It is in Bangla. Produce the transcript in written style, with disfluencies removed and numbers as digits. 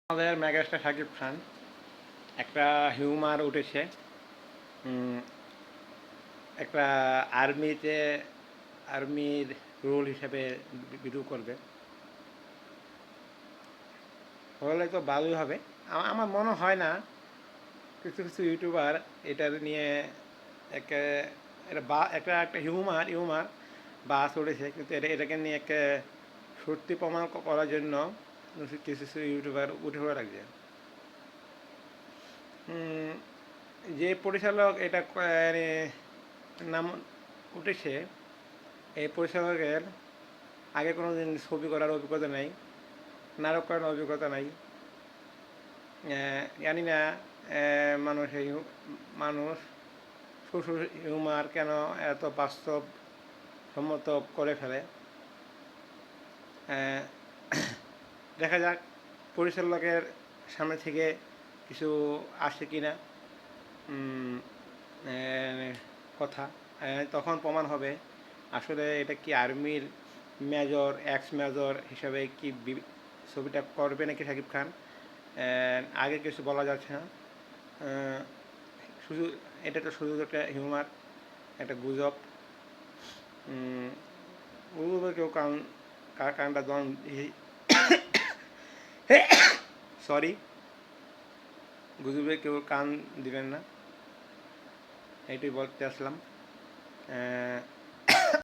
আমাদের মেগাস্টার শাকিব খান একটা হিউমার উঠেছে, একটা আর্মির রোল হিসেবে ভিডিও করবে, হলে তো ভালোই হবে। আমার মনে হয় না কিছু কিছু ইউটিউবার এটার নিয়ে একটা একটা একটা হিউমার বাস উঠেছে, কিন্তু এটাকে নিয়ে একটা সত্যি প্রমাণ করার জন্য কিছু কিছু ইউটিউবার উঠে পড়ে লাগছে। যে পরিচালক এটা নাম উঠেছে, এই পরিচালকের আগে কোনো দিন ছবি করার অভিজ্ঞতা নেই, নাটক করার অভিজ্ঞতা নাই। জানি না মানুষ শ্বশুর হিউমার কেন এত বাস্তব সম্মত করে ফেলে। দেখা যাক পরিচালকের সামনে থেকে কিছু আসে কি না কথা, তখন প্রমাণ হবে আসলে এটা কি আর্মির মেজর, এক্স মেজর হিসাবে কি ছবিটা করবে নাকি শাকিব খান। আগে কিছু বলা যাচ্ছে না, শুধু এটা তো শুধু একটা হিউমার, একটা গুজব। গুজবে কেউ কানটা জন সরি, গুজবে কেউ কান দিবেন না, এইটাই বলতে আসলাম।